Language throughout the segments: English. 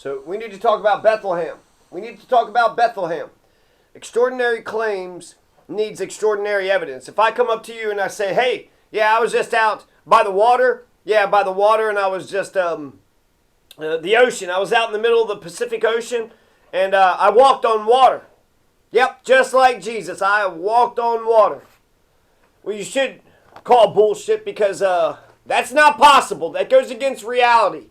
So we need to talk about Bethlehem. We need to talk about Bethlehem. Extraordinary claims needs extraordinary evidence. If I come up to you and I say, hey, yeah, I was just out by the water. Yeah, by the water, and I was just, the ocean. I was out in the middle of the Pacific Ocean, and I walked on water. Yep, just like Jesus, I walked on water. Well, you should call bullshit because that's not possible. That goes against reality.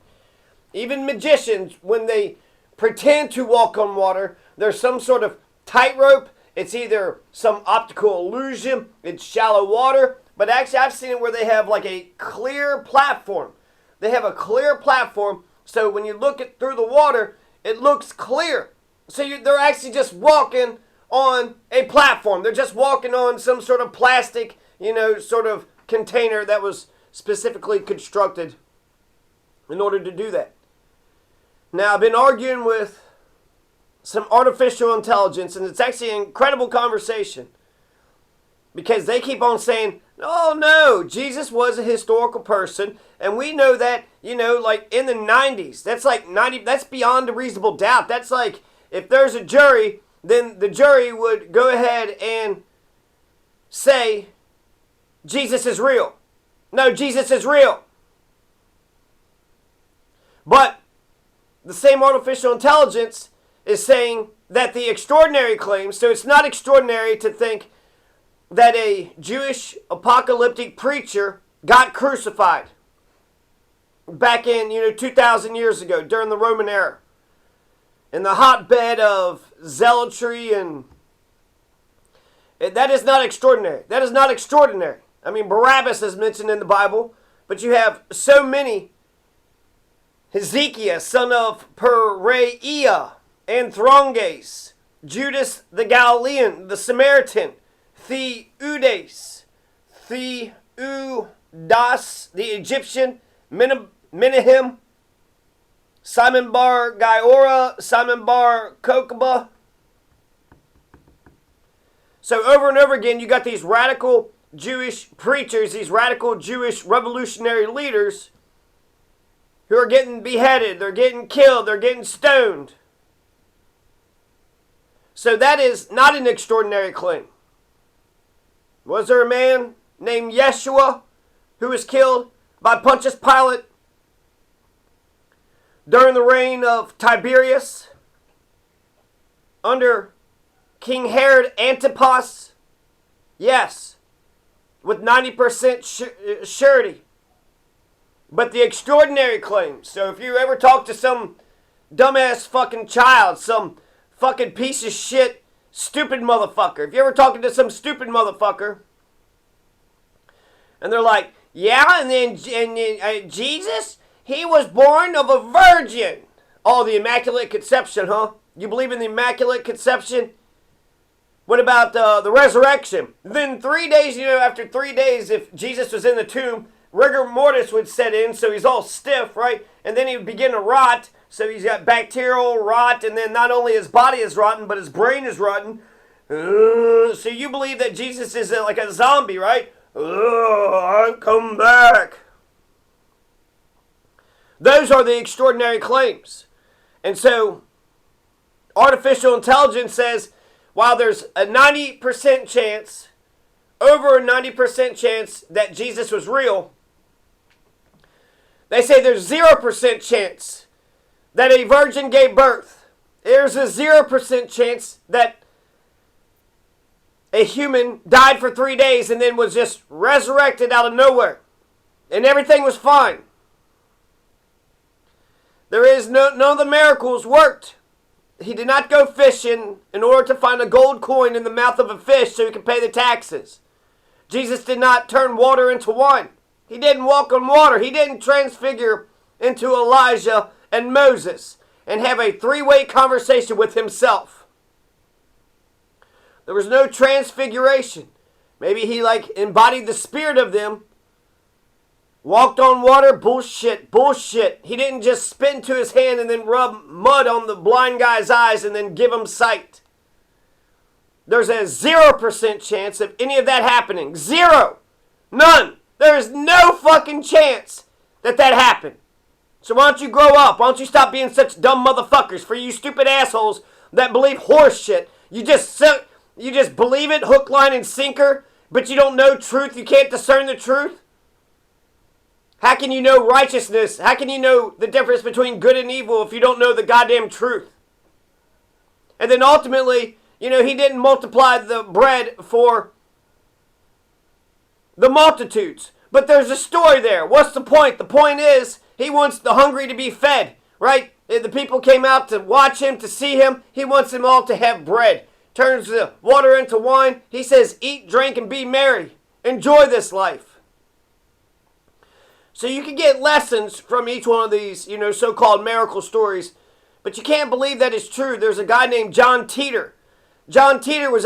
Even magicians, when they pretend to walk on water, there's some sort of tightrope. It's either some optical illusion, it's shallow water, but actually I've seen it where they have like a clear platform. They have a clear platform, so when you look through the water, it looks clear. So they're actually just walking on a platform. They're just walking on some sort of plastic, sort of container that was specifically constructed in order to do that. Now, I've been arguing with some artificial intelligence, and it's actually an incredible conversation because they keep on saying, oh no, Jesus was a historical person, and we know that, like in the 90s, that's beyond a reasonable doubt. That's like, if there's a jury, then the jury would go ahead and say, Jesus is real. No, Jesus is real. But the same artificial intelligence is saying that the extraordinary claims, so it's not extraordinary to think that a Jewish apocalyptic preacher got crucified back in, 2,000 years ago during the Roman era. In the hotbed of zealotry, and that is not extraordinary. That is not extraordinary. I mean, Barabbas is mentioned in the Bible, but you have so many. Hezekiah, son of Pereiah, Anthronges, Judas the Galilean, the Samaritan, Theudas, the Egyptian, Menahem, Simon bar Giora, Simon bar Kokhba. So over and over again, you got these radical Jewish preachers, these radical Jewish revolutionary leaders who are getting beheaded, they're getting killed, they're getting stoned. So that is not an extraordinary claim. Was there a man named Yeshua who was killed by Pontius Pilate during the reign of Tiberius under King Herod Antipas? Yes, with 90% surety. But the extraordinary claims, so if you ever talk to some dumbass fucking child, some fucking piece of shit, stupid motherfucker, if you're ever talking to some stupid motherfucker, and they're like, yeah, and then Jesus, he was born of a virgin. Oh, the Immaculate Conception, huh? You believe in the Immaculate Conception? What about the resurrection? Then 3 days, after 3 days, if Jesus was in the tomb, rigor mortis would set in, so he's all stiff, right? And then he would begin to rot, so he's got bacterial rot, and then not only his body is rotten, but his brain is rotten. So you believe that Jesus is like a zombie, right? I'll come back. Those are the extraordinary claims. And so artificial intelligence says, while there's a 90% chance, over a 90% chance that Jesus was real, they say there's 0% chance that a virgin gave birth. There's a 0% chance that a human died for 3 days and then was just resurrected out of nowhere. And everything was fine. There is none of the miracles worked. He did not go fishing in order to find a gold coin in the mouth of a fish so he could pay the taxes. Jesus did not turn water into wine. He didn't walk on water. He didn't transfigure into Elijah and Moses and have a three-way conversation with himself. There was no transfiguration. Maybe he embodied the spirit of them. Walked on water, bullshit, bullshit. He didn't just spit into his hand and then rub mud on the blind guy's eyes and then give him sight. There's a 0% chance of any of that happening. Zero. None. There is no fucking chance that happened. So why don't you grow up? Why don't you stop being such dumb motherfuckers? For you stupid assholes that believe horse shit. You just believe it, hook, line, and sinker, but you don't know truth. You can't discern the truth. How can you know righteousness? How can you know the difference between good and evil if you don't know the goddamn truth? And then ultimately, he didn't multiply the bread for the multitudes. But there's a story there. What's the point? The point is, he wants the hungry to be fed, right? The people came out to watch him, to see him. He wants them all to have bread. Turns the water into wine. He says, eat, drink, and be merry. Enjoy this life. So you can get lessons from each one of these, so-called miracle stories. But you can't believe that it's true. There's a guy named John Teeter. John Teeter was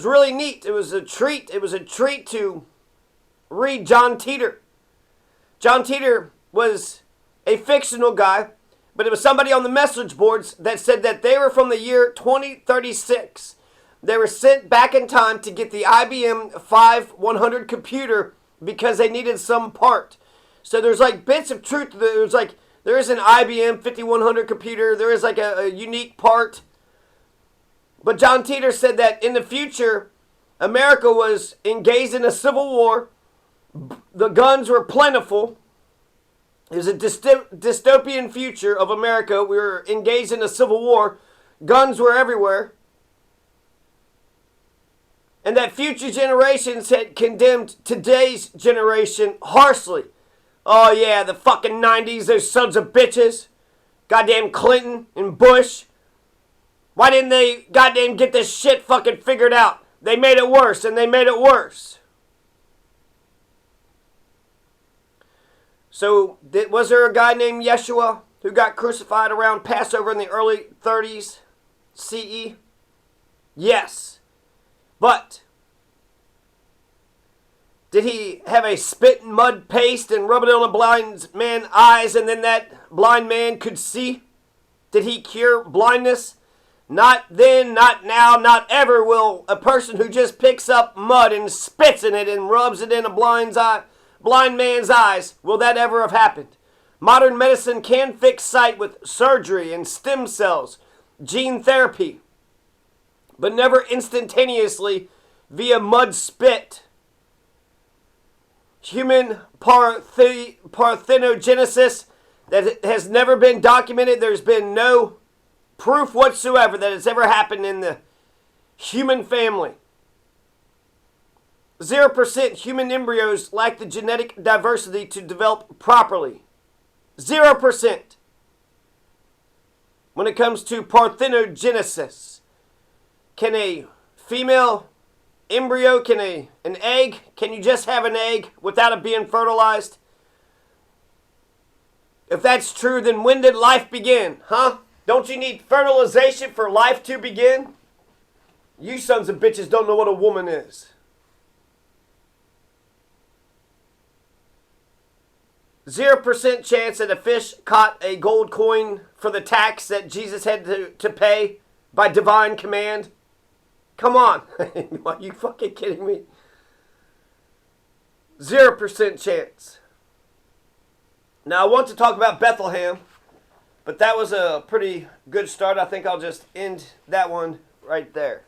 really neat. It was a treat. It was a treat to read John Teeter. John Teeter was a fictional guy, but it was somebody on the message boards that said that they were from the year 2036. They were sent back in time to get the IBM 5100 computer because they needed some part. So there's like bits of truth. There is an IBM 5100 computer. There is like a unique part. But John Teeter said that in the future, America was engaged in a civil war. The guns were plentiful. It was a dystopian future of America. We were engaged in a civil war. Guns were everywhere. And that future generations had condemned today's generation harshly. Oh yeah, the fucking 90s, those sons of bitches. Goddamn Clinton and Bush. Why didn't they goddamn get this shit fucking figured out? They made it worse, and they made it worse. So, was there a guy named Yeshua who got crucified around Passover in the early 30s CE? Yes. But, did he have a spit and mud paste and rub it on a blind man's eyes and then that blind man could see? Did he cure blindness? Not then, not now, not ever will a person who just picks up mud and spits in it and rubs it in a blind man's eyes, will that ever have happened? Modern medicine can fix sight with surgery and stem cells, gene therapy, but never instantaneously via mud spit. Human parthenogenesis that has never been documented. There's been no proof whatsoever that it's ever happened in the human family. 0% human embryos lack the genetic diversity to develop properly. 0%. When it comes to parthenogenesis, can a female embryo, can you just have an egg without it being fertilized? If that's true, then when did life begin, huh? Don't you need fertilization for life to begin? You sons of bitches don't know what a woman is. 0% chance that a fish caught a gold coin for the tax that Jesus had to pay by divine command. Come on. Are you fucking kidding me? 0% chance. Now I want to talk about Bethlehem, but that was a pretty good start. I think I'll just end that one right there.